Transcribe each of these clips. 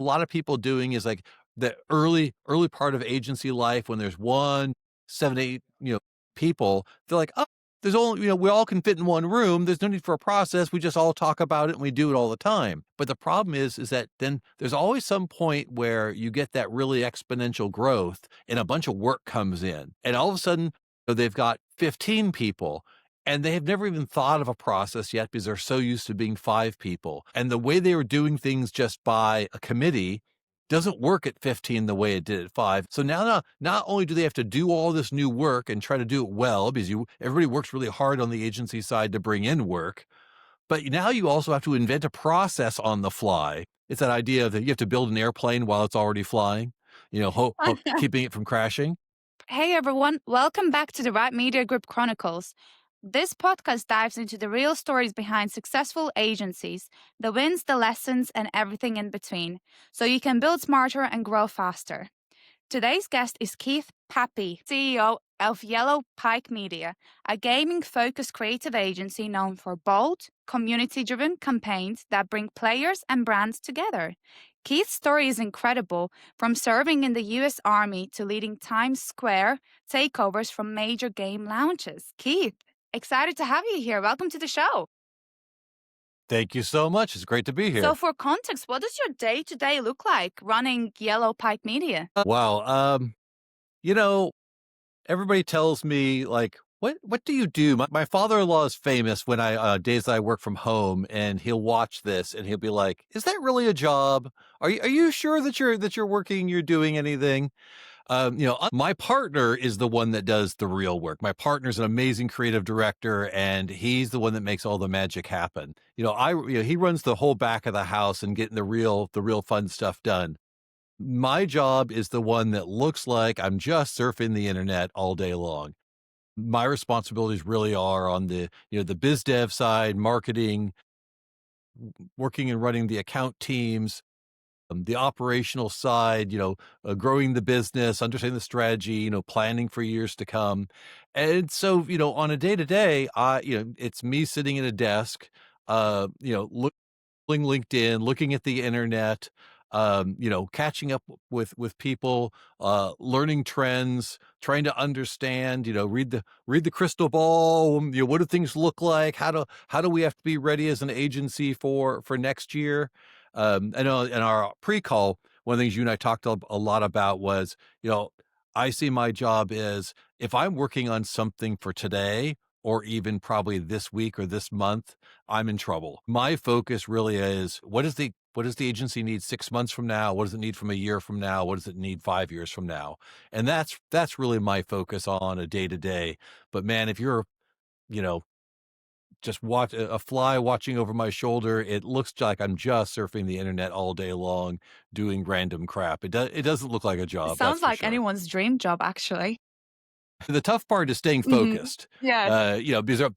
a lot of people doing is like the early part of agency life when there's 1, 7, 8, people, they're like, "Oh, there's only, we all can fit in one room. There's no need for a process. We just all talk about it and we do it all the time." But the problem is that then there's always some point where you get that really exponential growth and a bunch of work comes in. And all of a sudden, they've got 15 people and they have never even thought of a process yet because they're so used to being 5 people. And the way they were doing things just by a committee doesn't work at 15 the way it did at 5. So now not only do they have to do all this new work and try to do it well because everybody works really hard on the agency side to bring in work, but now you also have to invent a process on the fly. It's that idea that you have to build an airplane while it's already flying, keeping it from crashing. Hey everyone, welcome back to the Right Media Group Chronicles. This podcast dives into the real stories behind successful agencies, the wins, the lessons, and everything in between, so you can build smarter and grow faster. Today's guest is Keith Pappy, CEO of Yellow Pike Media, a gaming-focused creative agency known for bold, community-driven campaigns that bring players and brands together. Keith's story is incredible, from serving in the U.S. Army to leading Times Square takeovers from major game launches. Keith, excited to have you here. Welcome to the show. Thank you so much. It's great to be So, here. for context, what does your day-to-day look like running Yellow Pike Media? Wow. You know, everybody tells me like, what do you do? My father-in-law is famous when days I work from home, and he'll watch this and he'll be like, "Is that really a job? Are you sure that you're working, you're doing anything?" My partner is the one that does the real work. My partner's an amazing creative director, and he's the one that makes all the magic happen. He runs the whole back of the house and getting the real fun stuff done. My job is the one that looks like I'm just surfing the internet all day long. My responsibilities really are on the biz dev side, marketing, working and running the account teams, the operational side, growing the business, understanding the strategy, planning for years to come. And so, on a day to day, it's me sitting at a desk, looking LinkedIn, looking at the internet, catching up with people, learning trends, trying to understand, read the crystal ball. What do things look like? How do we have to be ready as an agency for next year? I know in our pre-call, one of the things you and I talked a lot about was, I see my job is if I'm working on something for today or even probably this week or this month, I'm in trouble. My focus really is what does the agency need 6 months from now? What does it need from a year from now? What does it need 5 years from now? And that's really my focus on a day to day. But man, if you're, you know, just watch a fly watching over my shoulder, it looks like I'm just surfing the internet all day long doing random crap. It doesn't look like a It job, that's sounds for like sure. anyone's dream job, actually. The tough part is staying Hmm. focused, Yes. because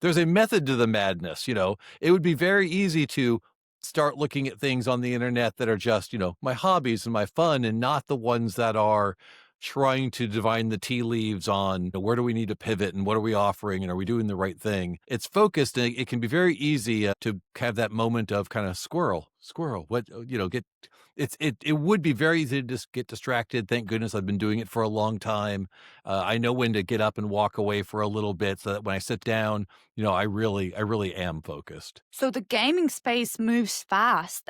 there's a method to the madness. It would be very easy to start looking at things on the internet that are just, my hobbies and my fun and not the ones that are trying to divine the tea leaves on where do we need to pivot and what are we offering and are we doing the right thing. It's focused and it can be very easy to have that moment of kind of squirrel, what, get it would be very easy to just get distracted. Thank goodness I've been doing it for a long time. I know when to get up and walk away for a little bit so that when I sit down, I really am focused. So the gaming space moves fast.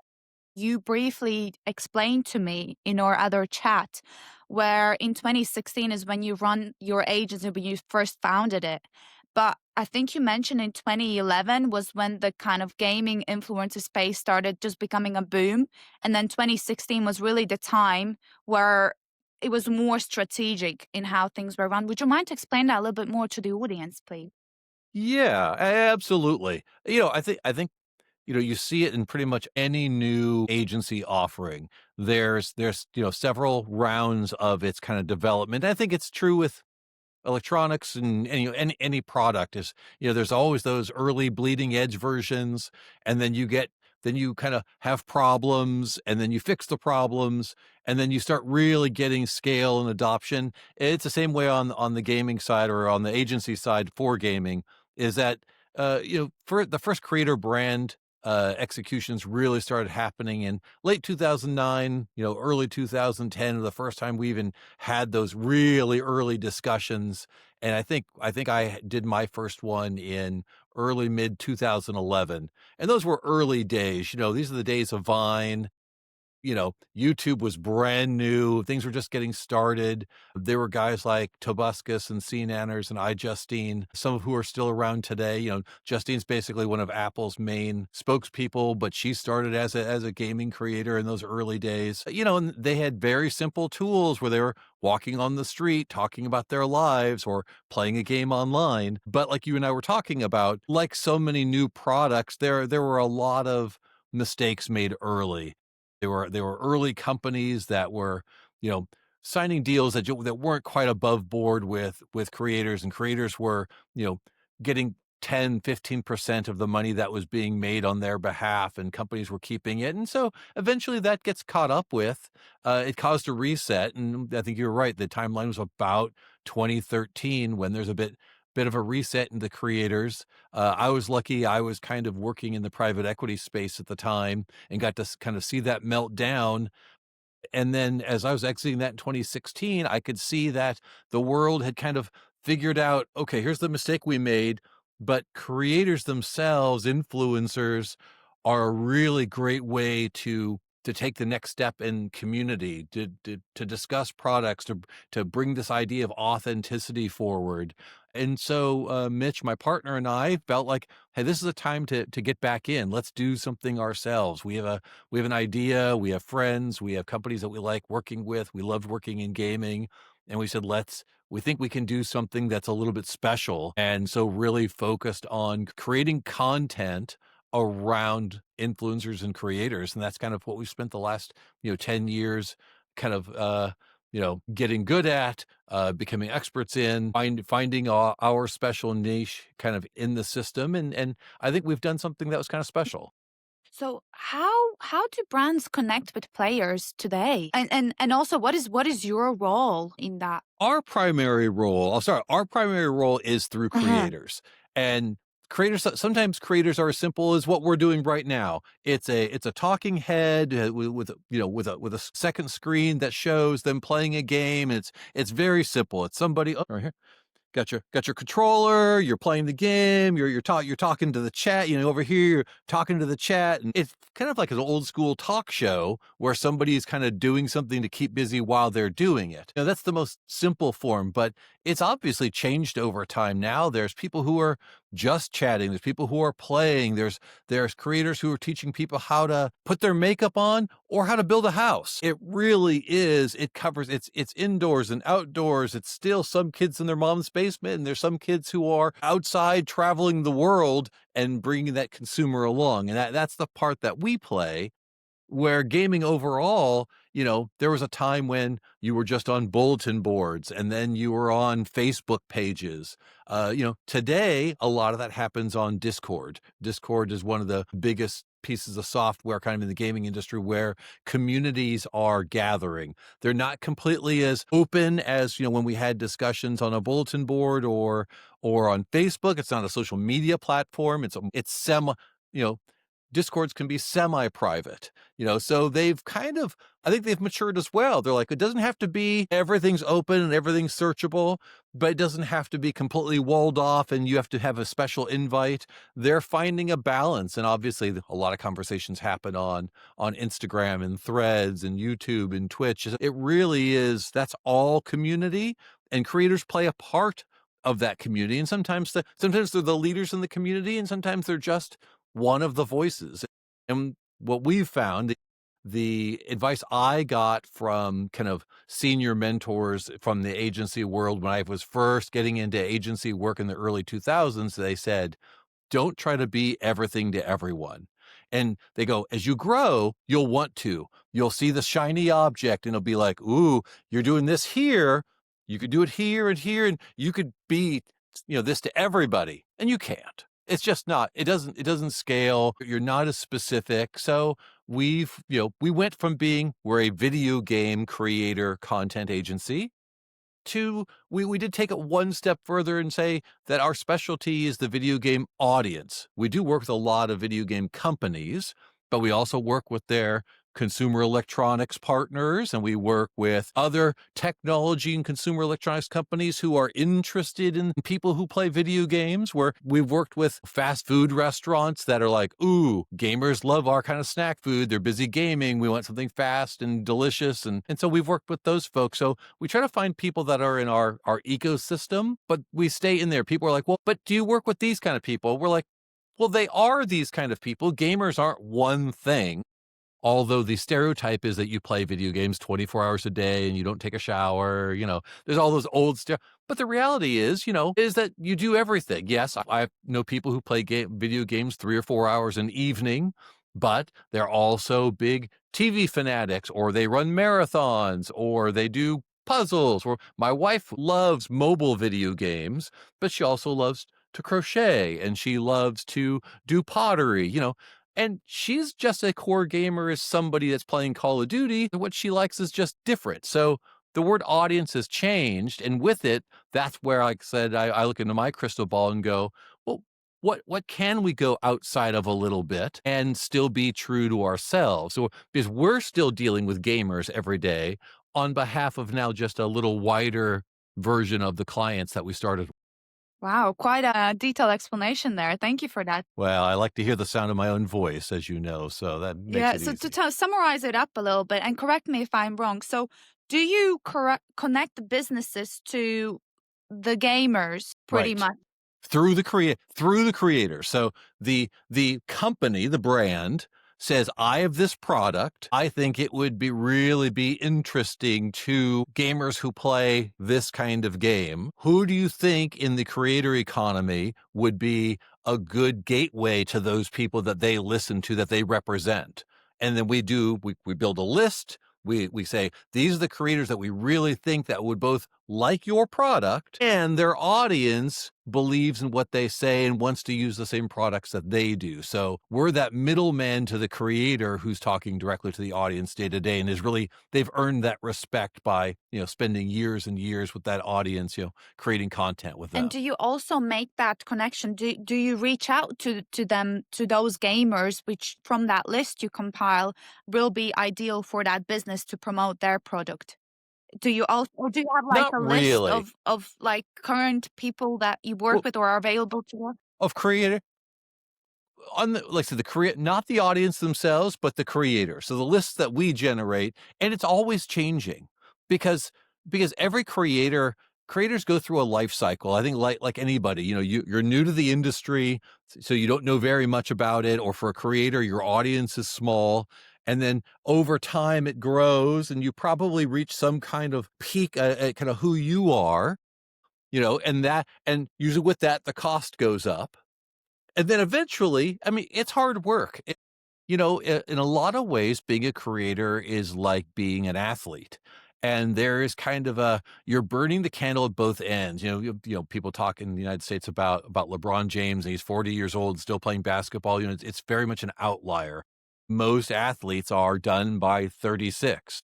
You briefly explained to me in our other chat where in 2016 is when you run your agency, when you first founded it. But I think you mentioned in 2011 was when the kind of gaming influencer space started just becoming a boom. And then 2016 was really the time where it was more strategic in how things were run. Would you mind to explain that a little bit more to the audience, please? Yeah, absolutely. I think you see it in pretty much any new agency offering. There's several rounds of its kind of development. I think it's true with electronics and any product is, there's always those early bleeding edge versions, and then you kind of have problems, and then you fix the problems, and then you start really getting scale and adoption. It's the same way on the gaming side or on the agency side for gaming, is that for the first creator brand executions really started happening in late 2009, early 2010, the first time we even had those really early discussions. And I think I did my first one in early mid 2011. And those were early days. These are the days of Vine. YouTube was brand new. Things were just getting started. There were guys like Tobuscus and CNanners and iJustine, some of who are still around today. Justine's basically one of Apple's main spokespeople, but she started as a gaming creator in those early days. And they had very simple tools where they were walking on the street, talking about their lives or playing a game online. But like you and I were talking about, like so many new products, there were a lot of mistakes made early. There were early companies that were, you know, signing deals that weren't quite above board with creators, and creators were, getting 10-15% of the money that was being made on their behalf, and companies were keeping it. And so eventually that gets caught up with. It caused a reset, and I think you're right. The timeline was about 2013 when there's a bit of a reset in the creators. I was lucky. I was kind of working in the private equity space at the time and got to kind of see that melt down. And then as I was exiting that in 2016, I could see that the world had kind of figured out, okay, here's the mistake we made, but creators themselves, influencers, are a really great way to take the next step in community, to discuss products, to bring this idea of authenticity forward. And so Mitch, my partner, and I felt like, hey, this is a time to get back in. Let's do something ourselves. We have an idea, we have friends, we have companies that we like working with. We loved working in gaming. And we said, we think we can do something that's a little bit special. And so really focused on creating content around influencers and creators. And that's kind of what we've spent the last, 10 years kind of, getting good at, becoming experts in, finding our special niche kind of in the system. And I think we've done something that was kind of special. So how do brands connect with players today? And also what is your role in that? Our primary role is through Uh-huh. creators. And sometimes creators are as simple as what we're doing right now. It's a talking head with a second screen that shows them playing a game. It's very simple. It's somebody, right here. Got your controller, you're playing the game, you're talking to the chat, over here, you're talking to the chat. And it's kind of like an old school talk show where somebody's kind of doing something to keep busy while they're doing it. That's the most simple form, but it's obviously changed over time now. There's people who are just chatting, there's people who are playing, there's creators who are teaching people how to put their makeup on or how to build a house. It really is. It covers it's indoors and outdoors. It's still some kids in their mom's basement, and there's some kids who are outside traveling the world and bringing that consumer along. And that's the part that we play, where gaming overall, there was a time when you were just on bulletin boards and then you were on Facebook pages. Today, a lot of that happens on Discord. Discord is one of the biggest pieces of software kind of in the gaming industry where communities are gathering. They're not completely as open as, when we had discussions on a bulletin board or on Facebook. It's not a social media platform. It's you know, Discords can be semi-private, so I think they've matured as well. They're like, it doesn't have to be everything's open and everything's searchable, but it doesn't have to be completely walled off and you have to have a special invite. They're finding a balance. And obviously a lot of conversations happen on Instagram and Threads and YouTube and Twitch. It really is, that's all community, and creators play a part of that community. And sometimes they're the leaders in the community, and sometimes they're just one of the voices. And what we've found, the advice I got from kind of senior mentors from the agency world when I was first getting into agency work in the early 2000s, they said, don't try to be everything to everyone. And they go, as you grow, you'll see the shiny object and it'll be like, ooh, you're doing this here. You could do it here and here, and you could be, this to everybody, and you can't. It's just not, it doesn't scale. You're not as specific. So we went from we're a video game creator content agency we did take it one step further and say that our specialty is the video game audience. We do work with a lot of video game companies, but we also work with their consumer electronics partners, and we work with other technology and consumer electronics companies who are interested in people who play video games, where we've worked with fast food restaurants that are like, ooh, gamers love our kind of snack food. They're busy gaming. We want something fast and delicious. And so we've worked with those folks. So we try to find people that are in our ecosystem, but we stay in there. People are like, well, but do you work with these kind of people? We're like, well, they are these kind of people. Gamers aren't one thing. Although the stereotype is that you play video games 24 hours a day and you don't take a shower, there's all those old stuff. But the reality is that you do everything. Yes, I know people who play video games 3 or 4 hours an evening, but they're also big TV fanatics, or they run marathons, or they do puzzles. Or my wife loves mobile video games, but she also loves to crochet, and she loves to do pottery. And she's just a core gamer as somebody that's playing Call of Duty. What she likes is just different. So the word audience has changed. And with it, that's where, like I said, I look into my crystal ball and go, well, what can we go outside of a little bit and still be true to ourselves? So because we're still dealing with gamers every day on behalf of now just a little wider version of the clients that we started. Wow, quite a detailed explanation there. Thank you for that. Well, I like to hear the sound of my own voice, as you know, so that makes Yeah, it so easy. to summarize it up a little bit, and correct me if I'm wrong. So, do you connect the businesses to the gamers pretty Right. much? Through the creator. So the company, the brand says, I have this product. I think it would really be interesting to gamers who play this kind of game. Who do you think in the creator economy would be a good gateway to those people that they listen to, that they represent? And then we build a list. We say, these are the creators that we really think that would both like your product and their audience believes in what they say and wants to use the same products that they do. So we're that middleman to the creator who's talking directly to the audience day to day, and they've earned that respect by, spending years and years with that audience, creating content with them. And do you also make that connection? Do you reach out to them, to those gamers, which from that list you compile will be ideal for that business to promote their product? Do you also, or do you have like Not a list really. of like current people that you work Well, with or are available to work? of creator on the like I said, the create not the audience themselves, but the creator. So the lists that we generate, and it's always changing because every creators go through a life cycle. I think like anybody, you're new to the industry, so you don't know very much about it. Or for a creator, your audience is small. And then over time it grows, and you probably reach some kind of peak at kind of who you are, and usually with that, the cost goes up. And then eventually, I mean, it's hard work. In a lot of ways, being a creator is like being an athlete. And there is kind of you're burning the candle at both ends. People talk in the United States about LeBron James, and he's 40 years old, still playing basketball. It's very much an outlier. Most athletes are done by 36.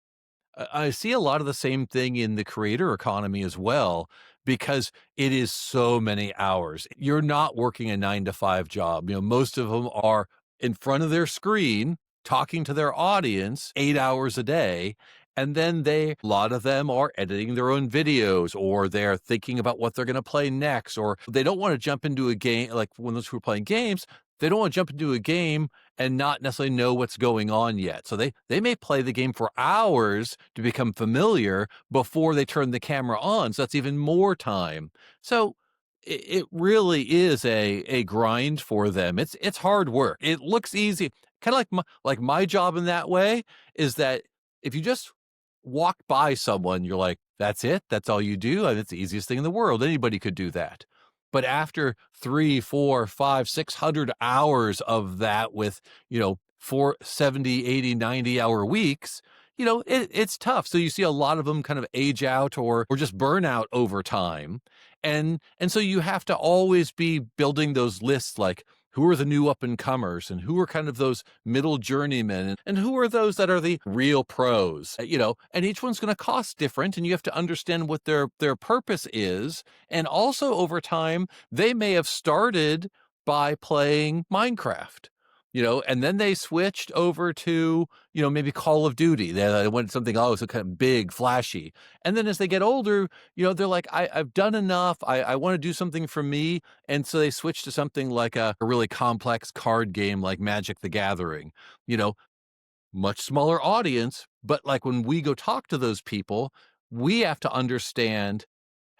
I see a lot of the same thing in the creator economy as well, because it is so many hours. You're not working a 9 to 5 job. Most of them are in front of their screen talking to their audience 8 hours a day. And then a lot of them are editing their own videos, or they're thinking about what they're going to play next, or they don't want to jump into a game. Like when those who are playing games, they don't want to jump into a game and not necessarily know what's going on yet. So they may play the game for hours to become familiar before they turn the camera on. So that's even more time. So it really is a grind for them. It's hard work. It looks easy. Kind of like my job in that way is that if you just walk by someone, you're like, that's it? That's all you do? And it's the easiest thing in the world. Anybody could do that. But after 3, 4, 5, 600 hours of that with, 70, 80, 90-hour weeks, it's tough. So you see a lot of them kind of age out or just burn out over time. And so you have to always be building those lists like, who are the new up and comers, and who are kind of those middle journeymen, and who are those that are the real pros, and each one's going to cost different, and you have to understand what their purpose is. And also over time, they may have started by playing Minecraft, and then they switched over to, maybe Call of Duty. They went something, oh, so kind of big, flashy. And then as they get older, they're like, I've done enough. I want to do something for me. And so they switch to something like a really complex card game like Magic the Gathering, you know, much smaller audience. But like when we go talk to those people, we have to understand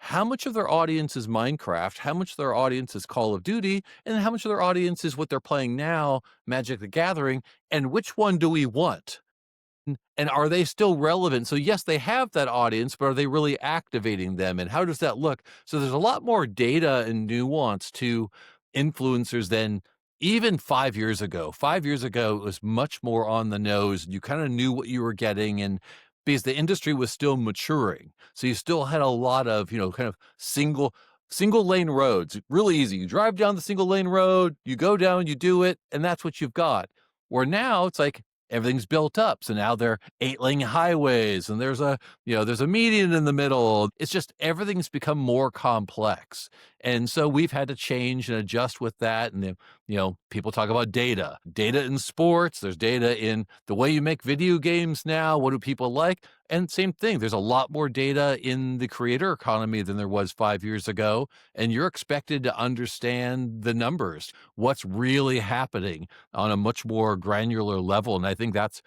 how much of their audience is Minecraft, how much of their audience is Call of Duty, and how much of their audience is what they're playing now, Magic the Gathering, and which one do we want? And are they still relevant? So yes, they have that audience, but are they really activating them? And how does that look? So there's a lot more data and nuance to influencers than even 5 years ago. 5 years ago, it was much more on the nose. You kind of knew what you were getting, and because the industry was still maturing. So you still had a lot of, kind of single lane roads. Really easy. You drive down the single lane road, you go down, you do it, and that's what you've got. Where now it's like everything's built up. So now they're 8-lane highways, and there's a median in the middle. It's just everything's become more complex. And so we've had to change and adjust with that. And then, people talk about data in sports. There's data in the way you make video games now. What do people like? And same thing. There's a lot more data in the creator economy than there was 5 years ago. And you're expected to understand the numbers, what's really happening on a much more granular level. And I think that's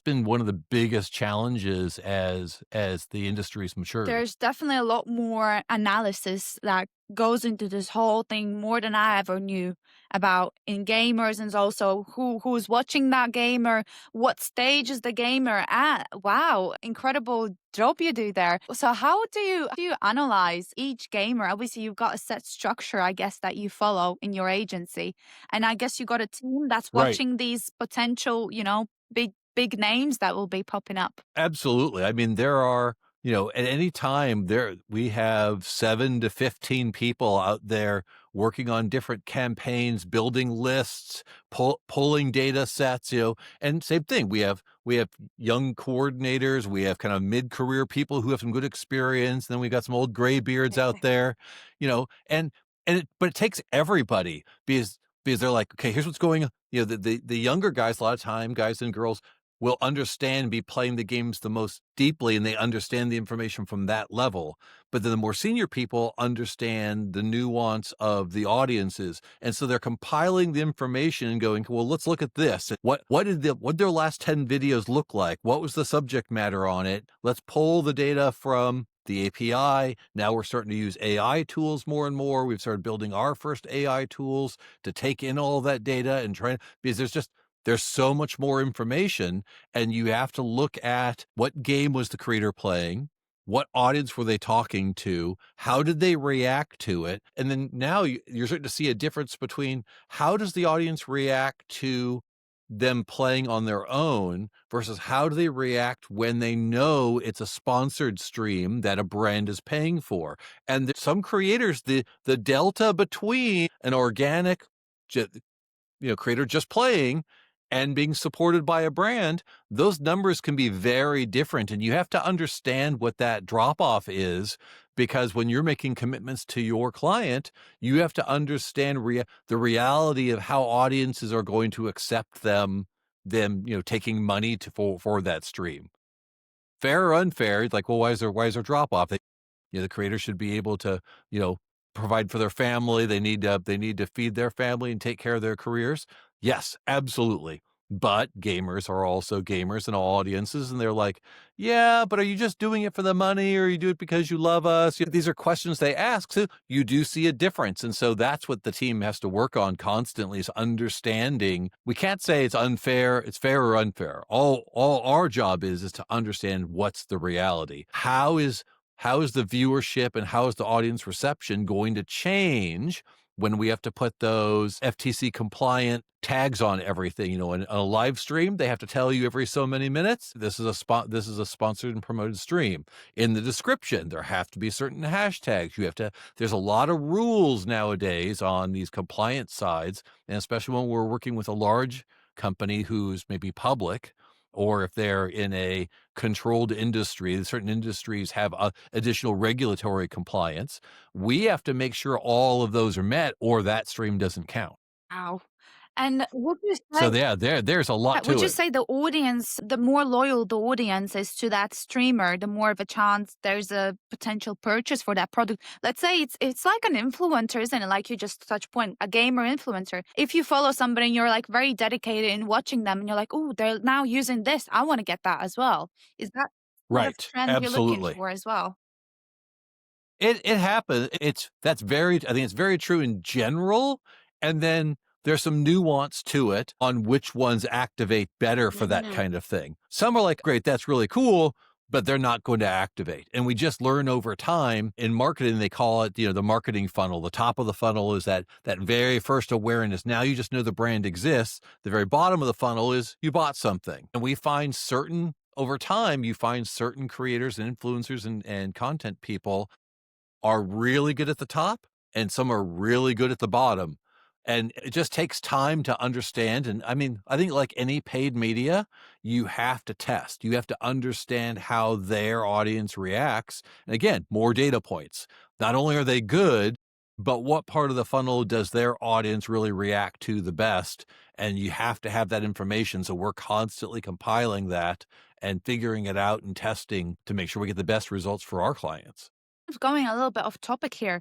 been one of the biggest challenges as the industry's matured. There's definitely a lot more analysis that goes into this whole thing, more than I ever knew about in gamers, and also who's watching that gamer, what stage is the gamer at. Wow, incredible job you do there. So how do you analyze each gamer? Obviously you've got a set structure, I guess, that you follow in your agency, and I guess you got a team that's Right. watching these potential, big names that will be popping up. Absolutely. I mean, there are, at any time we have 7 to 15 people out there working on different campaigns, building lists, pulling data sets, and same thing. We have young coordinators, we have kind of mid-career people who have some good experience, then we got some old gray beards out there, but it takes everybody because they're like, okay, here's what's going on. The younger guys, a lot of time, guys and girls, will understand, be playing the games the most deeply, and they understand the information from that level. But then the more senior people understand the nuance of the audiences. And so they're compiling the information and going, well, let's look at this. What did their last 10 videos look like? What was the subject matter on it? Let's pull the data from the API. Now we're starting to use AI tools more and more. We've started building our first AI tools to take in all that data and try, because there's so much more information, and you have to look at what game was the creator playing, what audience were they talking to, how did they react to it, and then now you're starting to see a difference between how does the audience react to them playing on their own versus how do they react when they know it's a sponsored stream that a brand is paying for. And some creators, the delta between an organic creator just playing and being supported by a brand, those numbers can be very different. And you have to understand what that drop off is, because when you're making commitments to your client, you have to understand the reality of how audiences are going to accept them taking money for that stream. Fair or unfair, it's like, well, why is there drop off? The creator should be able to, provide for their family. They need to feed their family and take care of their careers. Yes, absolutely. But gamers are also gamers in all audiences, and they're like, yeah, but are you just doing it for the money, or you do it because you love us? These are questions they ask. So you do see a difference. And so that's what the team has to work on constantly, is understanding. We can't say it's unfair, it's fair or unfair. All our job is to understand what's the reality. How is the viewership and how is the audience reception going to change when we have to put those FTC compliant tags on everything. In a live stream, they have to tell you every so many minutes, this is a sponsored and promoted stream. In the description, there have to be certain hashtags. There's a lot of rules nowadays on these compliance sides, and especially when we're working with a large company who's maybe public, or if they're in a controlled industry. Certain industries have additional regulatory compliance. We have to make sure all of those are met, or that stream doesn't count. Wow. And So yeah, there's a lot would to you it. say the audience, the more loyal the audience is to that streamer, the more of a chance there's a potential purchase for that product? Let's say it's like an influencer, isn't it? Like you just touch point, a gamer influencer. If you follow somebody and you're like very dedicated in watching them and you're like, oh, they're now using this, I want to get that as well. Is that sort of Right. trend you're looking Absolutely. for as well? It happens. I think it's very true in general, and then there's some nuance to it on which ones activate better for that Mhm. kind of thing. Some are like, "Great, that's really cool," but they're not going to activate, and we just learn over time. In marketing, they call it, the marketing funnel. The top of the funnel is that very first awareness. Now you just know the brand exists. The very bottom of the funnel is you bought something, and we find over time, you find certain creators and influencers and content people are really good at the top and some are really good at the bottom. And it just takes time to understand. And I mean, I think like any paid media, you have to test. You have to understand how their audience reacts. And again, more data points. Not only are they good, but what part of the funnel does their audience really react to the best? And you have to have that information. So we're constantly compiling that and figuring it out and testing to make sure we get the best results for our clients. Going a little bit off topic here.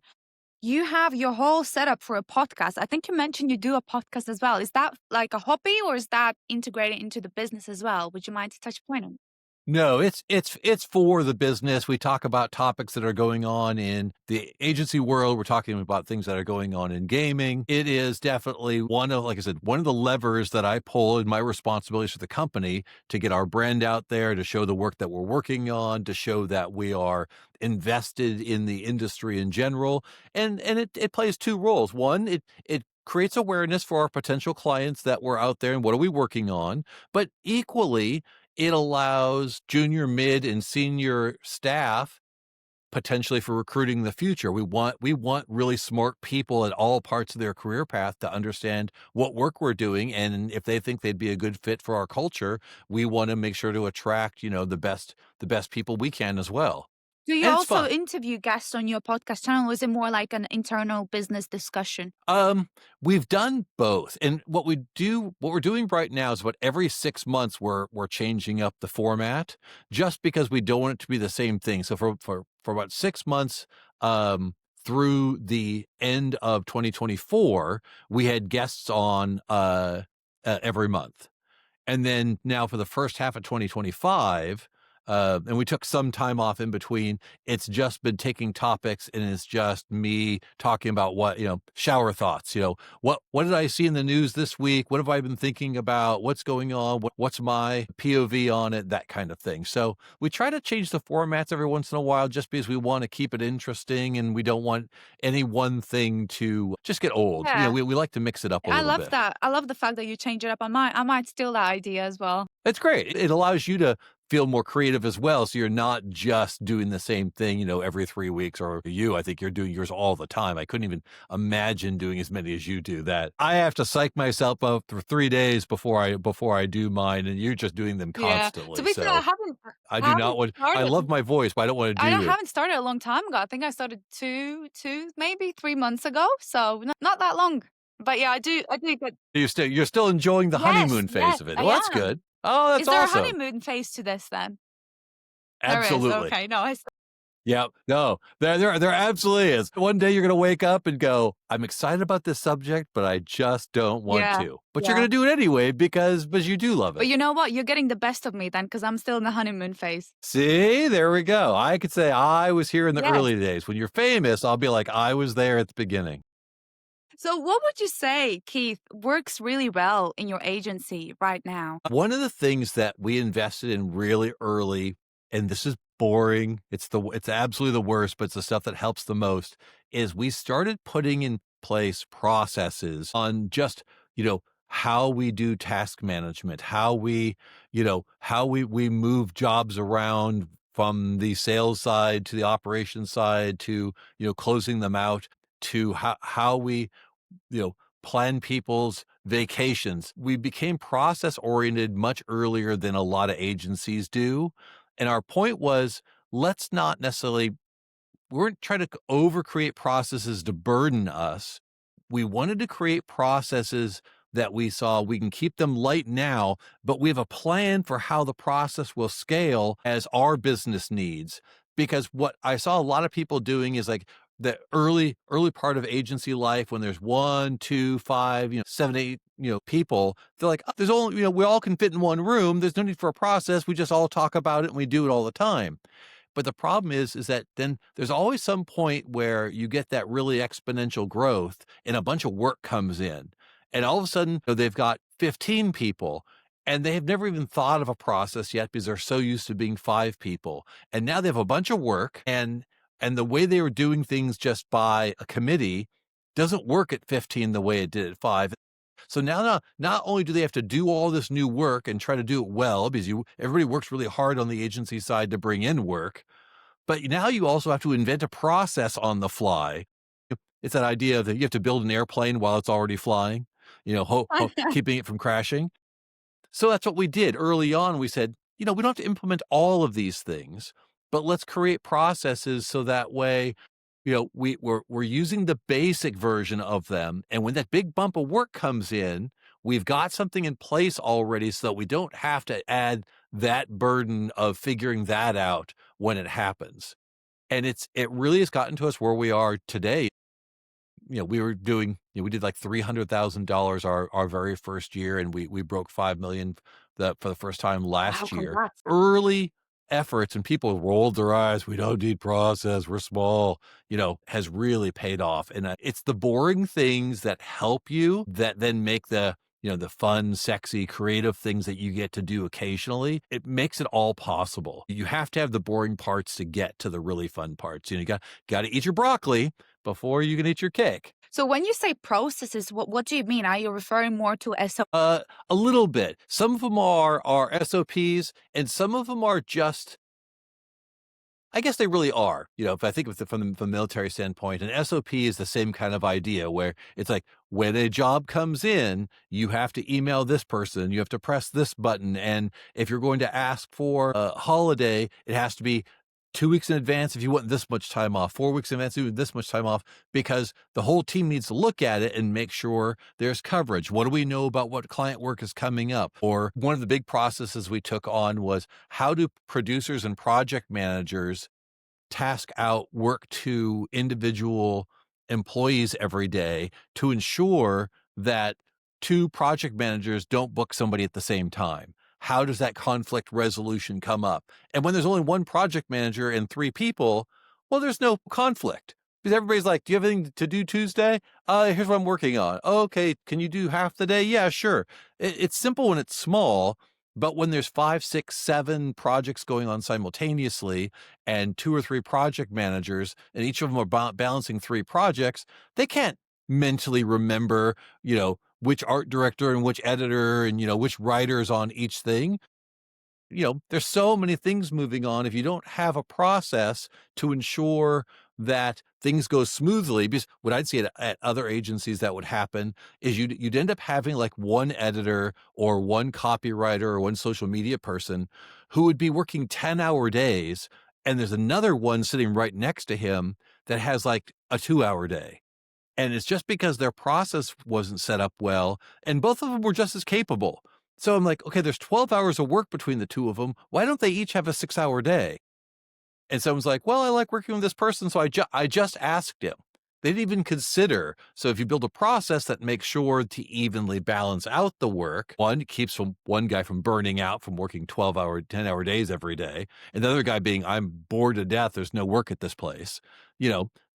You have your whole setup for a podcast. I think you mentioned you do a podcast as well. Is that like a hobby or is that integrated into the business as well? Would you mind to touch point on? No, it's for the business. We talk about topics that are going on in the agency world. We're talking about things that are going on in gaming. It is definitely like I said, one of the levers that I pull in my responsibilities for the company to get our brand out there, to show the work that we're working on, to show that we are invested in the industry in general. And it plays two roles. One, it creates awareness for our potential clients that we're out there and what are we working on. But equally, it allows junior, mid, and senior staff potentially for recruiting in the future. We want really smart people at all parts of their career path to understand what work we're doing, and if they think they'd be a good fit for our culture, we want to make sure to attract, the best people we can as well. Do you And it's also fun. interview guests on your podcast channel? Or is it more like an internal business discussion? We've done both. And what we're doing right now is about every 6 months we're changing up the format just because we don't want it to be the same thing. So for about 6 months, through the end of 2024, we had guests on every month. And then now for the first half of 2025, and we took some time off in between. It's just been taking topics, and it's just me talking about shower thoughts. What did I see in the news this week? What have I been thinking about? What's going on? What's my POV on it? That kind of thing. So we try to change the formats every once in a while, just because we want to keep it interesting, and we don't want any one thing to just get old. Yeah. We like to mix it up a I little love bit. that. I love the fact that you change it up. I might steal that idea as well. It's great. It allows you to feel more creative as well. So you're not just doing the same thing, every 3 weeks, or I think you're doing yours all the time. I couldn't even imagine doing as many as you do that. I have to psych myself up for 3 days before I do mine, and you're just doing them Yeah. To constantly. be fair, I So haven't I do not haven't want, I started. love my voice, but I don't want to I do it. haven't started a long time ago. I think I started maybe 3 months ago. So not that long. But yeah, I do get. You're still enjoying the Yes, honeymoon yes, phase of it. I Well, that's am. good. Oh, that's Is there a awesome. honeymoon phase to this then? There is. Absolutely. Okay. No, Yeah, no, there absolutely is. One day you're gonna wake up and go, "I'm excited about this subject, but I just don't want yeah. to." But you're Yeah. gonna do it anyway because you do love But it. you know what? You're getting the best of me then because I'm still in the honeymoon phase. See, there we go. I could say I was here in the Yes. early days. When you're famous, I'll be like, I was there at the beginning. So what would you say, Keith, works really well in your agency right now? One of the things that we invested in really early, and this is boring, it's absolutely the worst, but it's the stuff that helps the most, is we started putting in place processes on just, how we do task management, how we move jobs around from the sales side to the operations side to, closing them out, to how we, you know, plan people's vacations. We became process oriented much earlier than a lot of agencies do. And our point was, let's not necessarily, we weren't trying to over create processes to burden us. We wanted to create processes that we saw we can keep them light now, but we have a plan for how the process will scale as our business needs. Because what I saw a lot of people doing is like the early part of agency life when there's one, two, five, seven, eight, people, they're like, "Oh, there's only, we all can fit in one room. There's no need for a process. We just all talk about it and we do it all the time." But the problem is that then there's always some point where you get that really exponential growth and a bunch of work comes in. And all of a sudden, they've got 15 people and they have never even thought of a process yet because they're so used to being 5 people. And now they have a bunch of work, and the way they were doing things just by a committee doesn't work at 15 the way it did at 5. So now not only do they have to do all this new work and try to do it well, because everybody works really hard on the agency side to bring in work, but now you also have to invent a process on the fly. It's that idea that you have to build an airplane while it's already flying, keeping it from crashing. So that's what we did early on. We said, we don't have to implement all of these things, but let's create processes so that way, we're using the basic version of them. And when that big bump of work comes in, we've got something in place already so that we don't have to add that burden of figuring that out when it happens. And it really has gotten to us where we are today. We were doing, we did like $300,000 our very first year, and we broke 5 million for the first time Wow, last year. congrats. Early efforts, and people rolled their eyes. We don't need process. We're small. Has really paid off, and it's the boring things that help you that then make the fun, sexy, creative things that you get to do occasionally. It makes it all possible. You have to have the boring parts to get to the really fun parts. You got to eat your broccoli before you can eat your cake. So when you say processes, what do you mean? Are you referring more to SOP? A little bit. Some of them are SOPs, and some of them are just, I guess they really are. If I think of it from the military standpoint, an SOP is the same kind of idea where it's like when a job comes in, you have to email this person, you have to press this button. And if you're going to ask for a holiday, it has to be 2 weeks in advance if you want this much time off, 4 weeks in advance if you want this much time off, because the whole team needs to look at it and make sure there's coverage. What do we know about what client work is coming up? Or one of the big processes we took on was, how do producers and project managers task out work to individual employees every day to ensure that 2 project managers don't book somebody at the same time? How does that conflict resolution come up? And when there's only 1 project manager and 3 people, well, there's no conflict because everybody's like, "Do you have anything to do Tuesday? Here's what I'm working on." "Oh, okay, can you do half the day?" "Yeah, sure." It's simple when it's small, but when there's 5, 6, 7 projects going on simultaneously and 2 or 3 project managers, and each of them are balancing 3 projects, they can't mentally remember, which art director and which editor and, which writers on each thing. There's so many things moving on. If you don't have a process to ensure that things go smoothly, because what I'd see at other agencies that would happen is you'd end up having like one editor or one copywriter or one social media person who would be working 10-hour days. And there's another one sitting right next to him that has like a 2-hour day. And it's just because their process wasn't set up well, and both of them were just as capable. So I'm like, okay, there's 12 hours of work between the 2 of them. Why don't they each have a 6-hour day? And someone's like, well, I like working with this person, so I just asked him. They didn't even consider. So if you build a process that makes sure to evenly balance out the work, one, it keeps one guy from burning out from working 12-hour, 10-hour days every day, and the other guy being, I'm bored to death, there's no work at this place.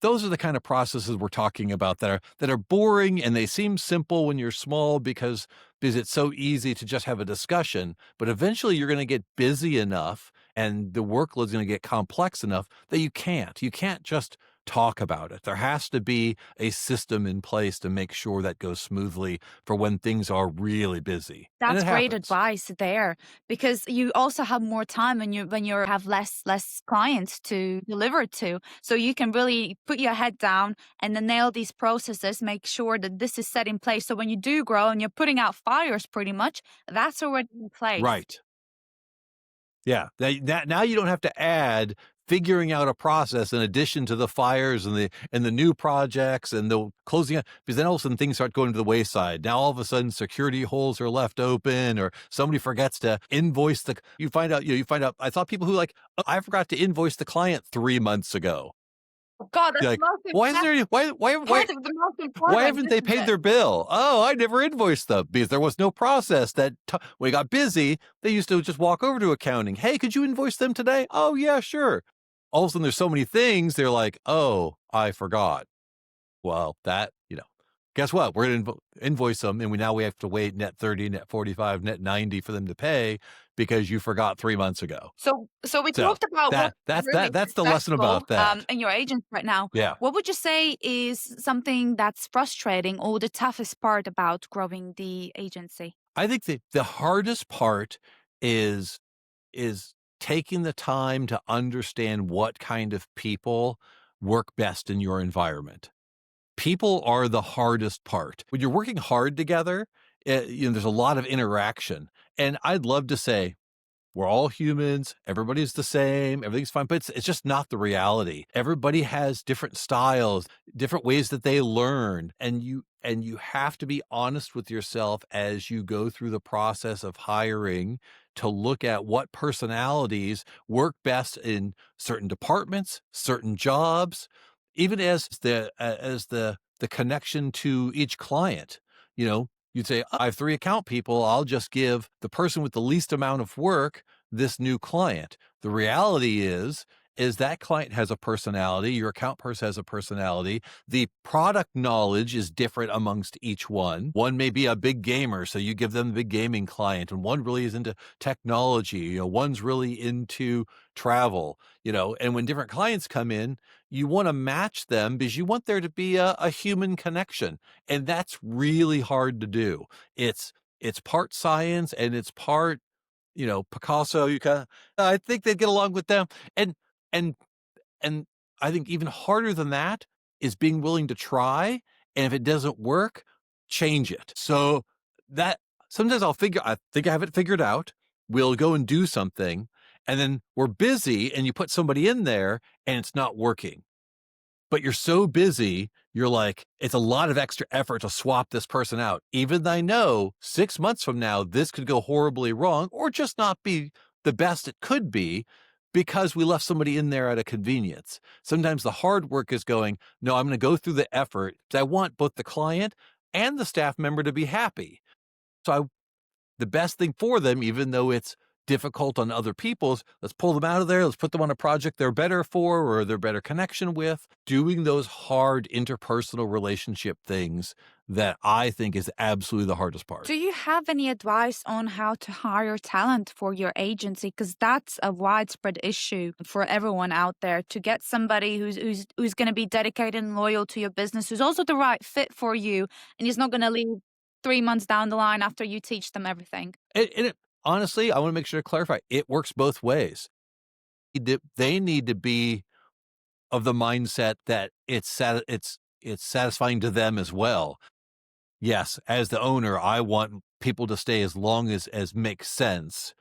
Those are the kind of processes we're talking about that are boring, and they seem simple when you're small because it's so easy to just have a discussion. But eventually you're going to get busy enough and the workload is going to get complex enough that you can't just talk about it. There has to be a system in place to make sure that goes smoothly for when things are really busy. And That's it great happens. advice there because you also have more time when you have less clients to deliver to. So you can really put your head down and then nail these processes, make sure that this is set in place. So when you do grow and you're putting out fires pretty much, that's already in place. Right. Yeah. That now you don't have to add figuring out a process in addition to the fires and the new projects and the closing out, because then all of a sudden things start going to the wayside. Now all of a sudden security holes are left open, or somebody forgets to invoice you find out, you find out, I saw people who like, "Oh, I forgot to invoice the client 3 months ago." God, that's You're the like, most why is that's there part of the most why important, haven't they isn't paid it? their bill? Oh, I never invoiced them because there was no process when it got busy, they used to just walk over to accounting. Hey, could you invoice them today? Oh, yeah, sure. All of a sudden, there's so many things. They're like, oh, I forgot. Well, guess what? We're going to invoice them. And now we have to wait net 30, net 45, net 90 for them to pay because you forgot 3 months ago. So we So talked about what's really that's the lesson successful about that. in your agents right now. Yeah. What would you say is something that's frustrating or the toughest part about growing the agency? I think the hardest part is taking the time to understand what kind of people work best in your environment. People are the hardest part. When you're working hard together, there's a lot of interaction. And I'd love to say, we're all humans. Everybody's the same. Everything's fine, but it's just not the reality. Everybody has different styles, different ways that they learn, and you have to be honest with yourself as you go through the process of hiring to look at what personalities work best in certain departments, certain jobs, even as the connection to each client. You'd say, I have 3 account people. I'll just give the person with the least amount of work this new client. The reality is that client has a personality. Your account person has a personality. The product knowledge is different amongst each one. One may be a big gamer, so you give them the big gaming client, and one really is into technology. One's really into travel, and when different clients come in, you want to match them because you want there to be a human connection. And that's really hard to do. It's part science and it's part, Picasso. I think they'd get along with them. And and and I think even harder than that is being willing to try. And if it doesn't work, change it. So that sometimes I think I have it figured out. We'll go and do something. And then we're busy and you put somebody in there and it's not working, but you're so busy, you're like, it's a lot of extra effort to swap this person out. Even though I know 6 months from now, this could go horribly wrong or just not be the best it could be because we left somebody in there at a convenience. Sometimes the hard work is going, no, I'm going to go through the effort because I want both the client and the staff member to be happy. So the best thing for them, even though it's difficult on other people's, let's pull them out of there. Let's put them on a project they're better for or they're better connection with. Doing those hard interpersonal relationship things that I think is absolutely the hardest part. Do you have any advice on how to hire talent for your agency? Because that's a widespread issue for everyone out there to get somebody who's going to be dedicated and loyal to your business, who's also the right fit for you, and is not going to leave 3 months down the line after you teach them everything. Honestly, I want to make sure to clarify, it works both ways. They need to be of the mindset that it's satisfying to them as well. Yes, as the owner, I want people to stay as long as makes sense,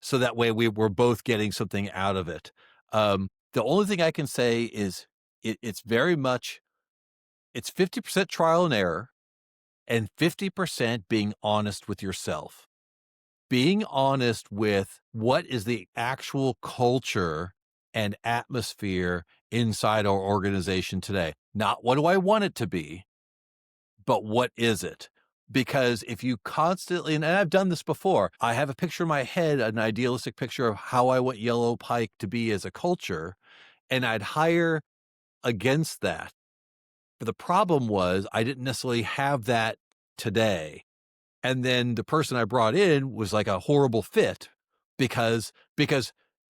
so that way we're both getting something out of it. The only thing I can say is it's very much it's 50% trial and error and 50% being honest with yourself. Being honest with what is the actual culture and atmosphere inside our organization today. Not what do I want it to be, but what is it? Because if you constantly, and I've done this before, I have a picture in my head, an idealistic picture of how I want Yellow Pike to be as a culture, and I'd hire against that. But the problem was I didn't necessarily have that today. And then the person I brought in was like a horrible fit because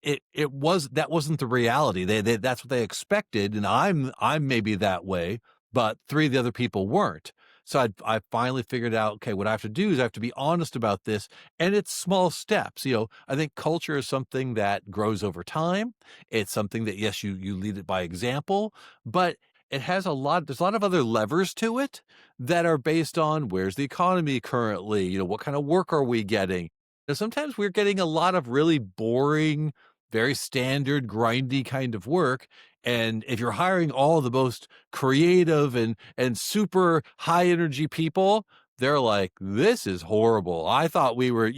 it was that wasn't the reality. They that's what they expected, and I'm maybe that way, but 3 of the other people weren't. So I finally figured out, okay, what I have to do is I have to be honest about this, and it's small steps. I think culture is something that grows over time. It's something that, yes, you lead it by example, but it has there's a lot of other levers to it that are based on where's the economy currently, what kind of work are we getting? Sometimes we're getting a lot of really boring, very standard, grindy kind of work. And if you're hiring all the most creative and super high energy people, they're like, this is horrible. I thought we were,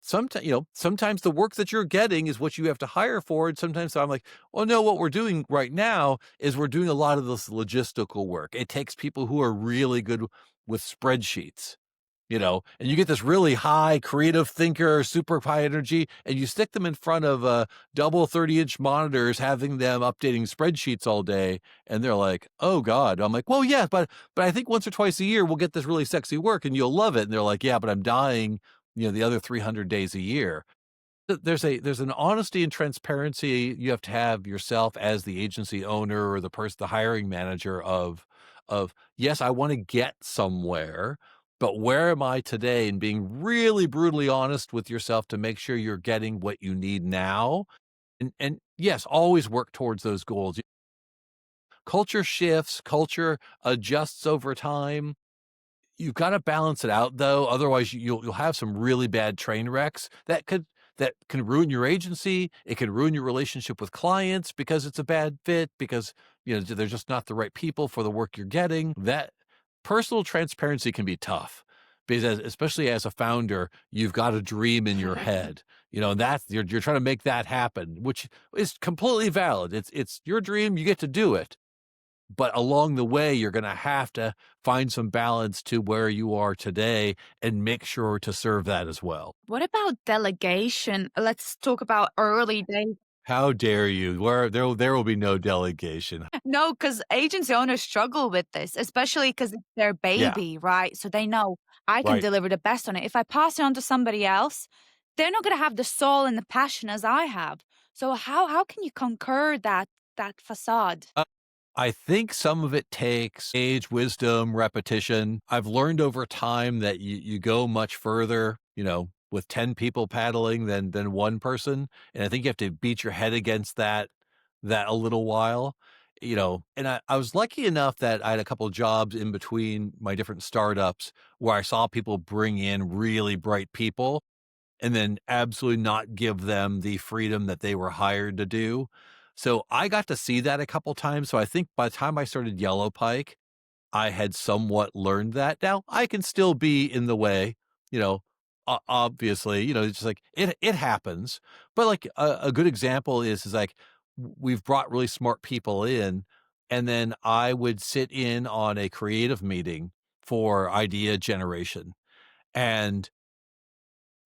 sometimes the work that you're getting is what you have to hire for. And sometimes I'm like, well, no, what we're doing right now is we're doing a lot of this logistical work. It takes people who are really good with spreadsheets, and you get this really high creative thinker, super high energy, and you stick them in front of double 30-inch monitors, having them updating spreadsheets all day, and they're like, "Oh God." I'm like, "Well, yeah, but I think once or twice a year we'll get this really sexy work, and you'll love it." And they're like, "Yeah, but I'm dying, the other 300 days a year." There's an honesty and transparency you have to have yourself as the agency owner or the hiring manager of yes, I want to get somewhere, but where am I today? And being really brutally honest with yourself to make sure you're getting what you need now. And yes, always work towards those goals. Culture shifts, culture adjusts over time. You've gotta balance it out though, otherwise you'll have some really bad train wrecks that can ruin your agency, it can ruin your relationship with clients because it's a bad fit, because, they're just not the right people for the work you're getting. That personal transparency can be tough because especially as a founder, you've got a dream in your head, and that's you're trying to make that happen, which is completely valid. It's your dream, you get to do it. But along the way, you're gonna have to find some balance to where you are today and make sure to serve that as well. What about delegation? Let's talk about early days. How dare you? Where there will be no delegation. No, because agency owners struggle with this, especially because it's their Yeah, baby, right? So they know I can right. deliver the best on it. If I pass it on to somebody else, they're not gonna have the soul and the passion as I have. So how can you conquer that facade? I think some of it takes age, wisdom, repetition. I've learned over time that you go much further, with 10 people paddling than one person, and I think you have to beat your head against that a little while, and I was lucky enough that I had a couple of jobs in between my different startups where I saw people bring in really bright people and then absolutely not give them the freedom that they were hired to do. So I got to see that a couple times. So I think by the time I started Yellow Pike, I had somewhat learned that. Now I can still be in the way, you know, obviously, it's just like it happens. But like a good example is like we've brought really smart people in, and then I would sit in on a creative meeting for idea generation. And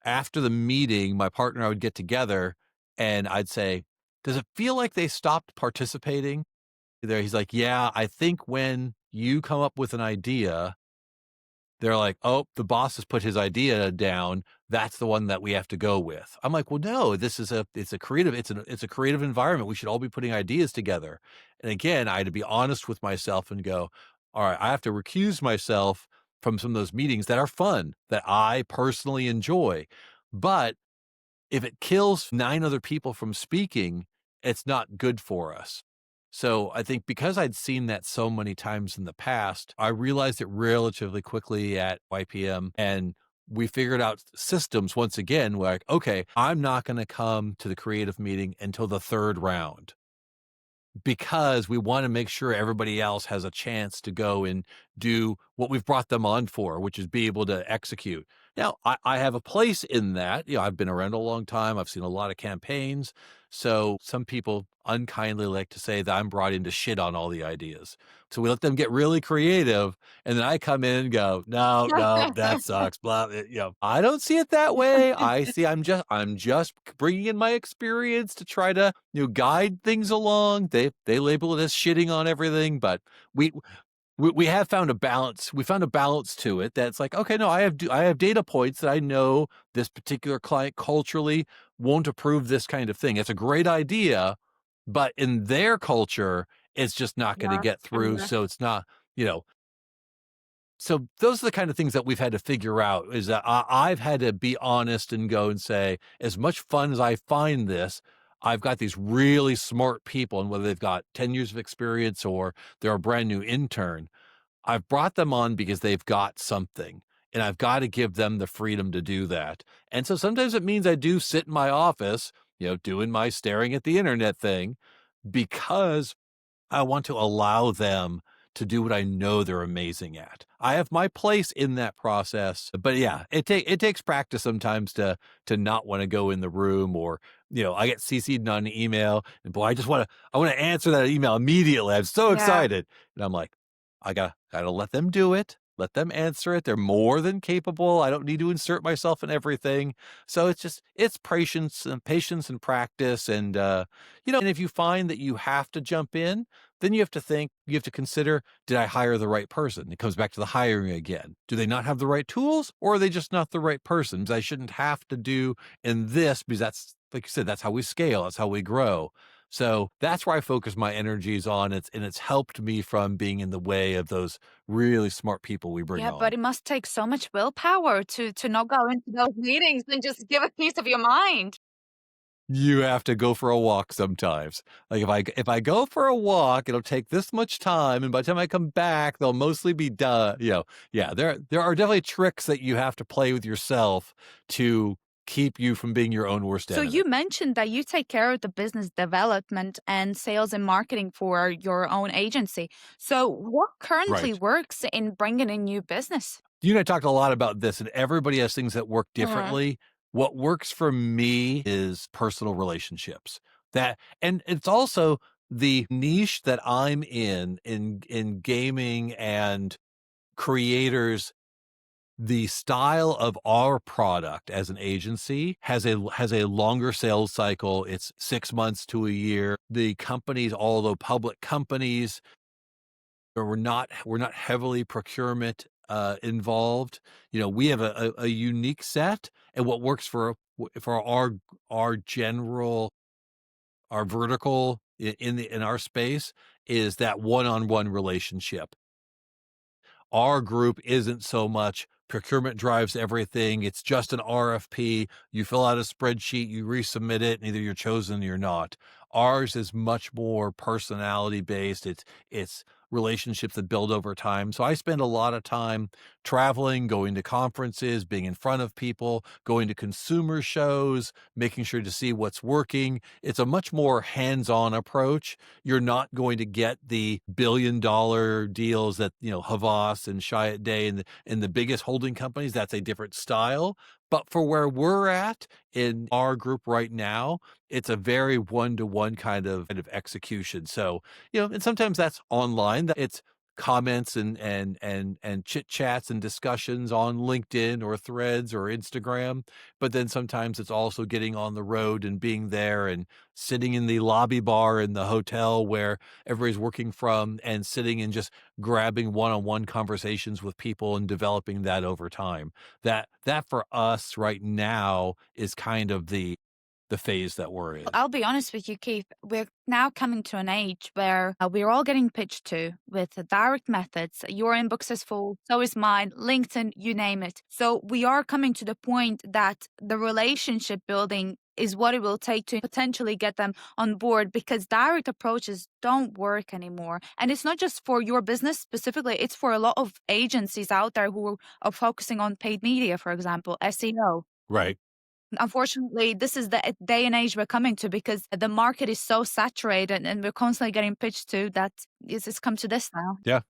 after the meeting, my partner and I would get together and I'd say, "Does it feel like they stopped participating?" He's like, "Yeah, I think when you come up with an idea, they're like, oh, the boss has put his idea down. That's the one that we have to go with." I'm like, "Well, no, it's a creative environment. We should all be putting ideas together." And again, I had to be honest with myself and go, all right, I have to recuse myself from some of those meetings that are fun, that I personally enjoy. But if it kills 9 other people from speaking, it's not good for us. So I think because I'd seen that so many times in the past, I realized it relatively quickly at YPM, and we figured out systems once again, like, okay, I'm not going to come to the creative meeting until the 3rd round because we want to make sure everybody else has a chance to go and do what we've brought them on for, which is be able to execute. Now, I have a place in that. I've been around a long time. I've seen a lot of campaigns. So some people unkindly like to say that I'm brought in to shit on all the ideas. So we let them get really creative. And then I come in and go, no, no, that sucks. Blah. I don't see it that way. I'm just bringing in my experience to try to, guide things along. They label it as shitting on everything, but we we have found a balance. We found a balance to it that's like, okay, no, I have data points that I know this particular client culturally won't approve this kind of thing. It's a great idea, but in their culture, it's just not going to Yeah. get through. Yeah. So it's not, you know, so those are the kind of things that we've had to figure out is that I've had to be honest and go and say, as much fun as I find this, I've got these really smart people, and whether they've got 10 years of experience or they're a brand new intern, I've brought them on because they've got something, and I've got to give them the freedom to do that. And so sometimes it means I do sit in my office, doing my staring at the internet thing because I want to allow them to do what I know they're amazing at. I have my place in that process, but yeah, it takes practice sometimes to not want to go in the room or I get CC'd on an email and boy, I want to answer that email immediately. I'm so Yeah. excited. And I'm like, I gotta let them do it. Let them answer it. They're more than capable. I don't need to insert myself in everything. So it's patience and practice. And and if you find that you have to jump in, then you have to consider, did I hire the right person? It comes back to the hiring again. Do they not have the right tools or are they just not the right person? Because I shouldn't have to do in this because that's, like you said, that's how we scale. That's how we grow. So that's where I focus my energies on. It's helped me from being in the way of those really smart people we bring Yeah, but on. it must take so much willpower to not go into those meetings and just give a piece of your mind. You have to go for a walk sometimes. Like if I go for a walk, it'll take this much time, and by the time I come back, they'll mostly be done. Yeah, there are definitely tricks that you have to play with yourself to keep you from being your own worst So enemy. you mentioned that you take care of the business development and sales and marketing for your own agency. So what currently Right. works in bringing in new business? You and I talked a lot about this, and everybody has things that work Mhm. differently. What works for me is personal relationships. And it's also the niche that I'm in gaming and creators. The style of our product as an agency has a longer sales cycle. It's 6 months to a year. The companies, although public companies, or we're not heavily procurement involved. We have a unique set, and what works for our general our vertical in our space is that one-on-one relationship. Our group isn't so much procurement drives everything. It's just an RFP. You fill out a spreadsheet, you resubmit it, and either you're chosen or you're not. Ours is much more personality based. It's relationships that build over time. So I spend a lot of time traveling, going to conferences, being in front of people, going to consumer shows, making sure to see what's working. It's a much more hands-on approach. You're not going to get the billion-dollar deals that, Havas and Chiat Day and the biggest holding companies. That's a different style. But for where we're at in our group right now, it's a very one-to-one kind of execution. So, and sometimes that's online. It's comments and chit chats and discussions on LinkedIn or Threads or Instagram. But then sometimes it's also getting on the road and being there and sitting in the lobby bar in the hotel where everybody's working from and sitting and just grabbing one-on-one conversations with people and developing that over time. That for us right now is kind of the phase that we're in. I'll be honest with you, Keith. We're now coming to an age where we're all getting pitched to with the direct methods. Your inbox is full, so is mine, LinkedIn, you name it. So we are coming to the point that the relationship building is what it will take to potentially get them on board because direct approaches don't work anymore. And it's not just for your business specifically, it's for a lot of agencies out there who are focusing on paid media, for example, SEO. Right. Unfortunately, this is the day and age we're coming to because the market is so saturated and we're constantly getting pitched to that it's come to this now. Yeah.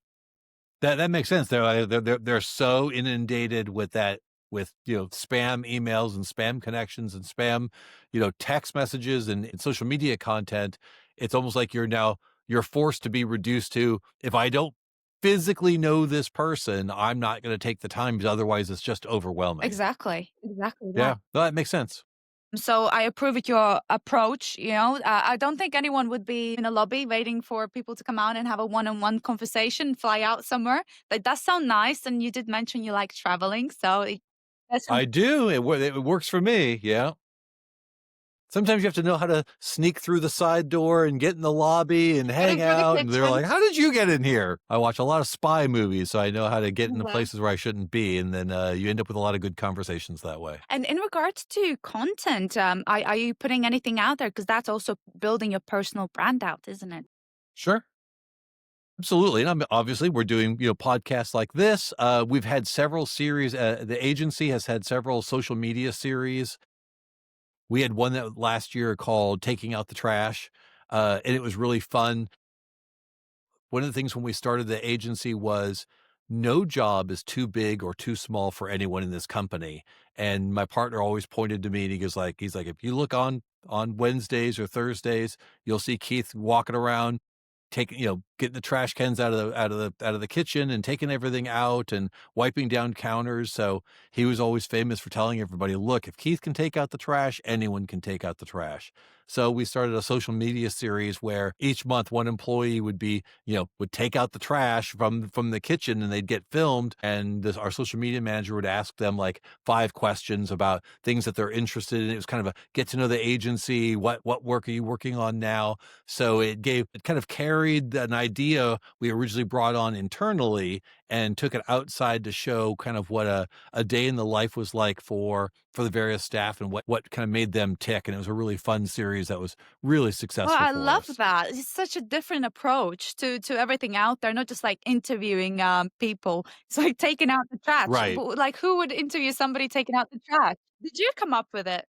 That makes sense. They're so inundated with that with spam emails and spam connections and spam text messages and social media content. It's almost like you're forced to be reduced to, if I don't physically know this person, I'm not going to take the time because otherwise it's just overwhelming. Exactly. Exactly that. Yeah, no, that makes sense. So I approve of your approach. I don't think anyone would be in a lobby waiting for people to come out and have a one-on-one conversation, fly out somewhere. That does sound nice. And you did mention you like traveling, so that's I do. It works for me. Yeah. Sometimes you have to know how to sneak through the side door and get in the lobby and get hang into the out. And they're kitchen. like, "How did you get in here?" I watch a lot of spy movies, so I know how to get into Mhm. places where I shouldn't be. And then you end up with a lot of good conversations that way. And in regards to content, are you putting anything out there? Because that's also building your personal brand out, isn't it? Sure. Absolutely. And obviously we're doing, podcasts like this. We've had several series. The agency has had several social media series. We had one that last year called Taking Out the Trash. And it was really fun. One of the things when we started the agency was no job is too big or too small for anyone in this company. And my partner always pointed to me and he's like, if you look on Wednesdays or Thursdays, you'll see Keith walking around taking, getting the trash cans out of the kitchen and taking everything out and wiping down counters. So he was always famous for telling everybody, look, if Keith can take out the trash, anyone can take out the trash. So we started a social media series where each month one employee would take out the trash from the kitchen and they'd get filmed. And our social media manager would ask them like 5 questions about things that they're interested in. It was kind of a get to know the agency. What work are you working on now? So it kind of carried an idea we originally brought on internally and took it outside to show kind of what a day in the life was like for the various staff and what kind of made them tick. And it was a really fun series that was really Well, successful I for love us. that. It's such a different approach to everything out there, not just like interviewing people. It's like taking out the trash. Right. But like, who would interview somebody taking out the trash? Did you come up with it?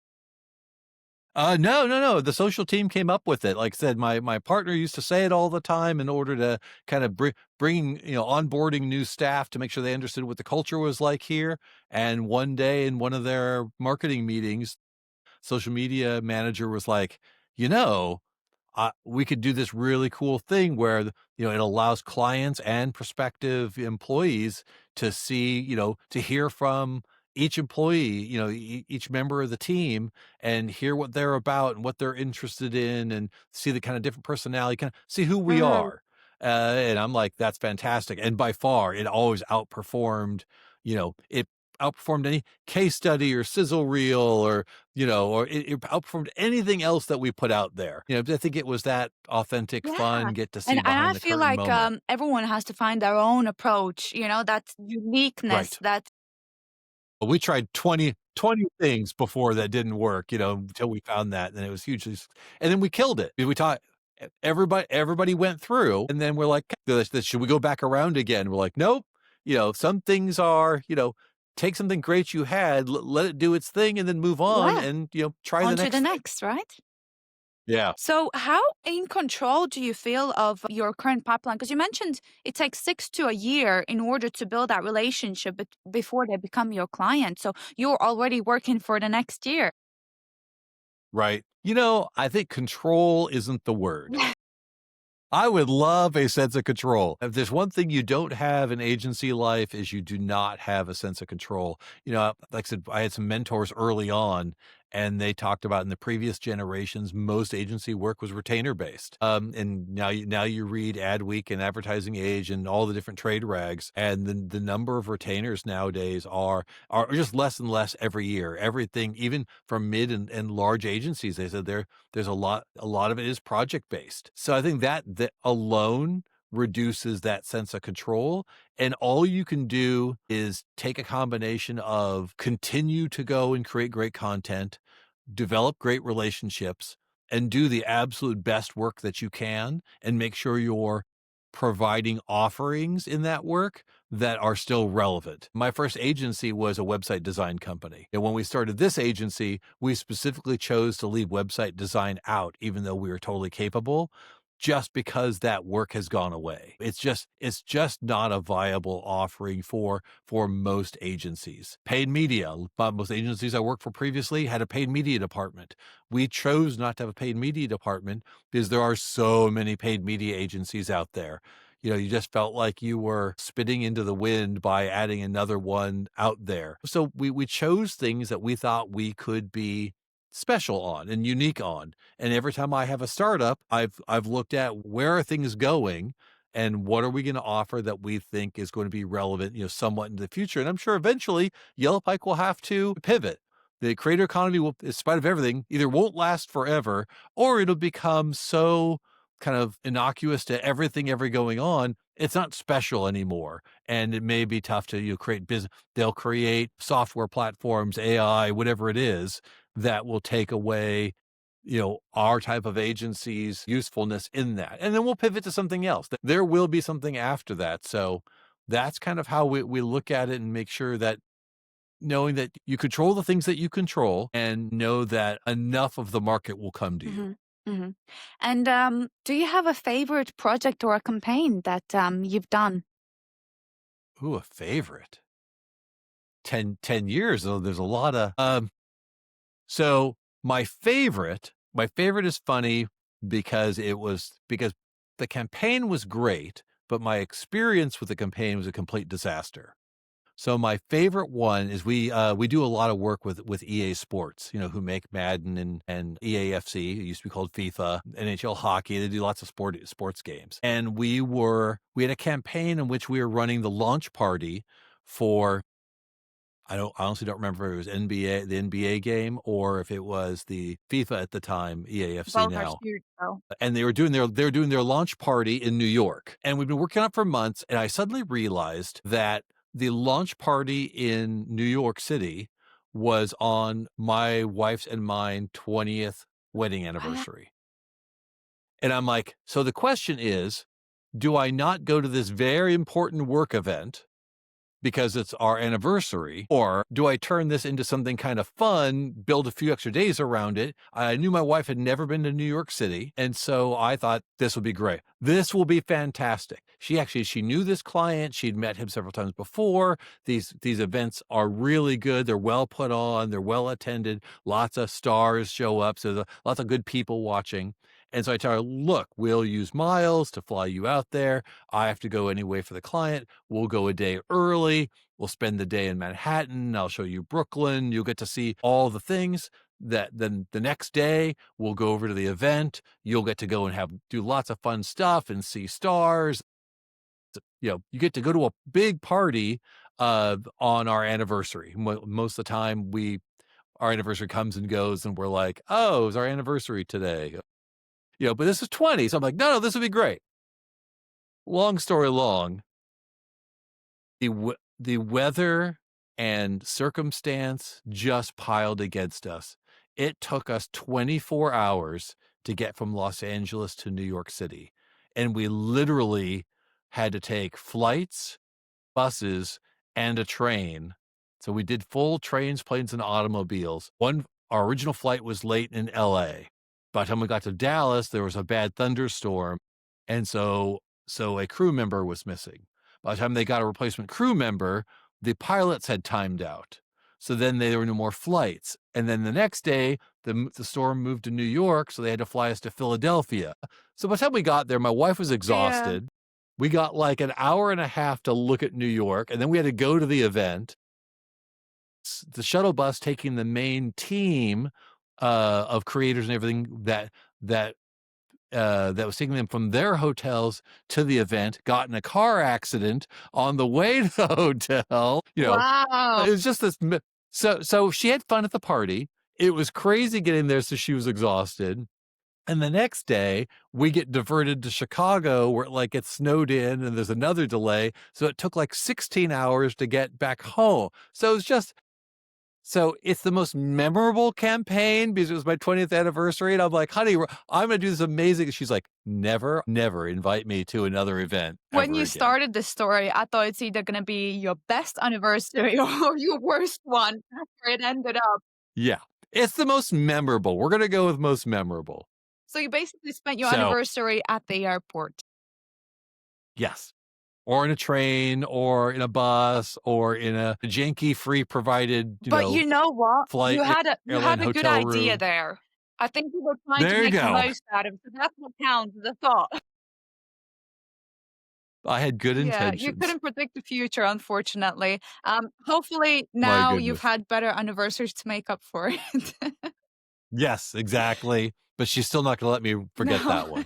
No, no, no. The social team came up with it. Like I said, my partner used to say it all the time in order to kind of bring onboarding new staff to make sure they understood what the culture was like here. And one day in one of their marketing meetings, social media manager was like, you know, we could do this really cool thing where it allows clients and prospective employees to see, to hear from each employee, each member of the team and hear what they're about and what they're interested in and see the kind of different personality, kind of see who we Mhm. are. And I'm like, that's fantastic. And by far, it always it outperformed any case study or sizzle reel or it outperformed anything else that we put out there. I think it was that authentic, Yeah. fun, get to And see I behind the feel curtain like moment. everyone has to find their own approach, that uniqueness Right. that But we tried 20 things before that didn't work, until we found that, and it was hugely and then we killed it. We taught everybody went through, and then we're like, "Should we go back around again?" We're like, "Nope." Some things are, take something great you had, let it do its thing, and then move on yeah, and, try the on to the next thing. next, right? Yeah. So, how in control do you feel of your current pipeline? Because you mentioned it takes 6 to a year in order to build that relationship before they become your client. So, you're already working for the next year. Right. I think control isn't the word. I would love a sense of control. If there's one thing you don't have in agency life is you do not have a sense of control. Like I said, I had some mentors early on and they talked about in the previous generations, most agency work was retainer based. And now you read Adweek and Advertising Age and all the different trade rags, and the number of retainers nowadays are just less and less every year. Everything, even from mid and large agencies, they said there's a lot of it is project based. So I think that alone reduces that sense of control. And all you can do is take a combination of continue to go and create great content, develop great relationships, and do the absolute best work that you can, and make sure you're providing offerings in that work that are still relevant. My first agency was a website design company. And when we started this agency, we specifically chose to leave website design out, even though we were totally capable, just because that work has gone away. It's just not a viable offering for most agencies. Paid media, most agencies I worked for previously had a paid media department. We chose not to have a paid media department because there are so many paid media agencies out there. You just felt like you were spitting into the wind by adding another one out there. So we chose things that we thought we could be special on and unique on. And every time I have a startup, I've looked at where are things going and what are we going to offer that we think is going to be relevant, somewhat in the future. And I'm sure eventually Yellow Pike will have to pivot. The creator economy will, in spite of everything, either won't last forever or it'll become so kind of innocuous to everything ever going on. It's not special anymore. And it may be tough to create business. They'll create software platforms, AI, whatever it is, that will take away our type of agency's usefulness in that. And then we'll pivot to something else. There will be something after that. So that's kind of how we look at it and make sure that knowing that you control the things that you control and know that enough of the market will come to you. Hmm. Hmm. And do you have a favorite project or a campaign that you've done? Ooh, a favorite. 10 years, though. There's a lot of, so my favorite is funny because because the campaign was great, but my experience with the campaign was a complete disaster. So my favorite one is we do a lot of work with EA Sports, who make Madden and EAFC. It used to be called FIFA, NHL hockey. They do lots of sports games. And we had a campaign in which we were running the launch party for I honestly don't remember if it was the NBA game or if it was the FIFA at the time, EAFC Both are now. huge, though. And they were doing their launch party in New York. And we've been working on it for months, and I suddenly realized that the launch party in New York City was on my wife's and mine 20th wedding What? anniversary. And I'm like, so the question is, do I not go to this very important work event because it's our anniversary? Or do I turn this into something kind of fun, build a few extra days around it? I knew my wife had never been to New York City. And so I thought this would be great. This will be fantastic. She knew this client. She'd met him several times before. These events are really good. They're well put on. They're well attended. Lots of stars show up. So lots of good people watching. And so I tell her, look, we'll use miles to fly you out there. I have to go anyway for the client. We'll go a day early. We'll spend the day in Manhattan. I'll show you Brooklyn. You'll get to see all the things that then the next day we'll go over to the event. You'll get to go and do lots of fun stuff and see stars. You get to go to a big party on our anniversary. Most of the time our anniversary comes and goes and we're like, oh, it's our anniversary today. But this is 20. So I'm like, no, this would be great. Long story long, the weather and circumstance just piled against us. It took us 24 hours to get from Los Angeles to New York City. And we literally had to take flights, buses, and a train. So we did full trains, planes, and automobiles. Our original flight was late in LA. By the time we got to Dallas, there was a bad thunderstorm. And so a crew member was missing. By the time they got a replacement crew member, the pilots had timed out. So then there were no more flights. And then the next day, the storm moved to New York, so they had to fly us to Philadelphia. So by the time we got there, my wife was Yeah. exhausted. We got like an hour and a half to look at New York, and then we had to go to the event. The shuttle bus taking the main team of creators and everything that was taking them from their hotels to the event got in a car accident on the way to the hotel. Wow. It was just this. So she had fun at the party. It was crazy getting there, so she was exhausted. And the next day, we get diverted to Chicago where it like gets snowed in and there's another delay. So it took like 16 hours to get back home. So it's the most memorable campaign because it was my 20th anniversary. And I'm like, honey, I'm going to do this amazing. She's like, never, never invite me to another event When ever you again. started the story, I thought it's either gonna be your best anniversary or your worst one. That's where it ended up. Yeah. It's the most memorable. We're going to go with most memorable. So you basically spent your So, anniversary at the airport. yes. Or in a train or in a bus or in a janky free provided, But you know what? flight You airline had a good hotel idea room. there. I think you were trying to There you make the go. most out of it, so that's what counts, the thought. I had good Yeah, you intentions. couldn't predict the future, unfortunately. Hopefully My now you've goodness. had better anniversaries to make up for it. Yes, exactly. But she's still not gonna let me forget No. that one.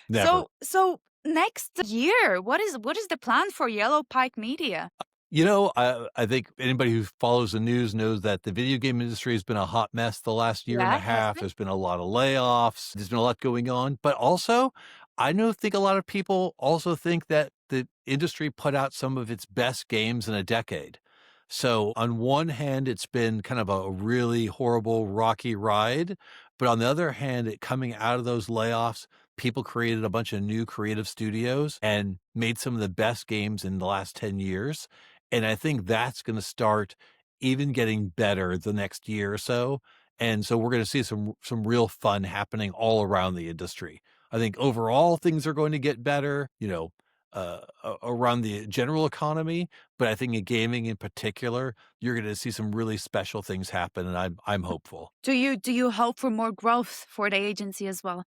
Never. So next year, what is the plan for Yellow Pike Media? I think anybody who follows the news knows that the video game industry has been a hot mess the last year and Yeah, a has half. it? There's been a lot of layoffs. There's been a lot going on. But also, think a lot of people also think that the industry put out some of its best games in a decade. So on one hand, it's been kind of a really horrible, rocky ride. But on the other hand, coming out of those layoffs, people created a bunch of new creative studios and made some of the best games in the last 10 years. And I think that's gonna start even getting better the next year or so, and so we're gonna see some real fun happening all around the industry. I think overall things are going to get better, around the general economy, but I think in gaming in particular, you're gonna see some really special things happen, and I'm hopeful. Do you hope for more growth for the agency as well?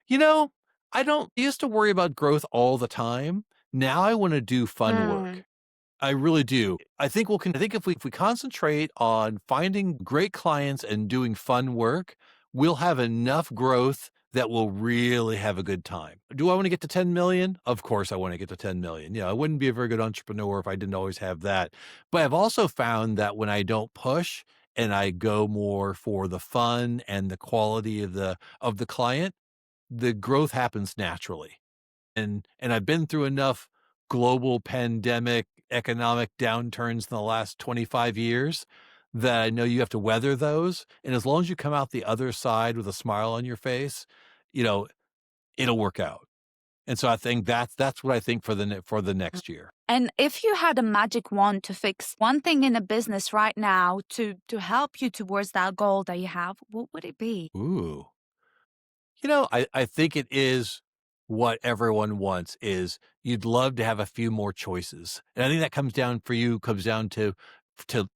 You know, I don't used to worry about growth all the time. Now I wanna do fun Mm, work. I really do. I think if we concentrate on finding great clients and doing fun work, we'll have enough growth that we'll really have a good time. Do I want to get to 10 million? Of course I want to get to 10 million. I wouldn't be a very good entrepreneur if I didn't always have that. But I've also found that when I don't push and I go more for the fun and the quality of the client, the growth happens naturally. And I've been through enough global pandemic economic downturns in the last 25 years that I know you have to weather those, and as long as you come out the other side with a smile on your face, you know, it'll work out. And so I think that's what I think for the mm. next year. And if you had a magic wand to fix one thing in a business right now to help you towards that goal that you have, what would it be? Ooh. I think it is what everyone wants is you'd love to have a few more choices. And I think that comes down to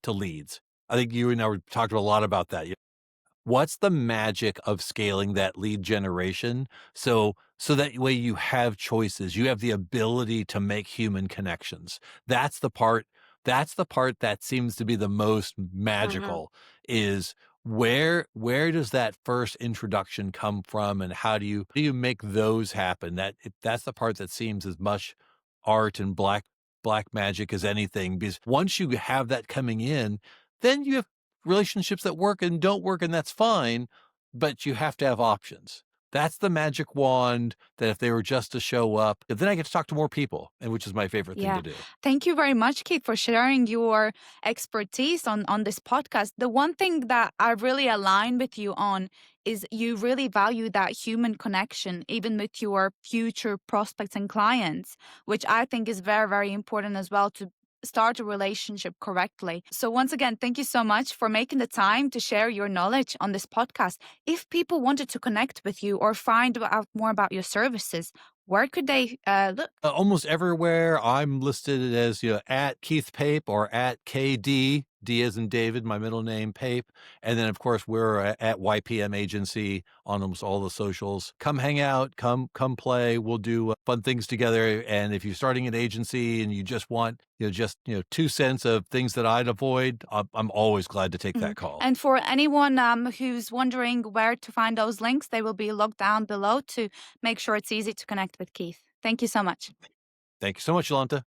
leads. I think you and I were talked a lot about that. What's the magic of scaling that lead generation so that way you have choices, you have the ability to make human connections. That's the part that's the part that seems to be the most Mhm. magical is where does that first introduction come from and how do you make those happen? That's the part that seems as much art and black magic as anything because once you have that coming in, then you have relationships that work and don't work, and that's fine, but you have to have options. That's the magic wand that if they were just to show up, then I get to talk to more people, and which is my favorite thing Yeah. to do. Thank you very much, Keith, for sharing your expertise on this podcast. The one thing that I really align with you on is you really value that human connection, even with your future prospects and clients, which I think is very, very important as well to start a relationship correctly. So, once again, thank you so much for making the time to share your knowledge on this podcast. If people wanted to connect with you or find out more about your services, where could they look? Almost everywhere I'm listed as, at Keith Pape or at KD, D as in David, my middle name, Pape. And then, of course, we're at YPM Agency on almost all the socials. Come hang out, come play. We'll do fun things together. And if you're starting an agency and you just want, 2 cents of things that I'd avoid, I'm always glad to take Mhm. that call. And for anyone who's wondering where to find those links, they will be logged down below to make sure it's easy to connect with Keith. Thank you so much. Thank you so much, Yolanta.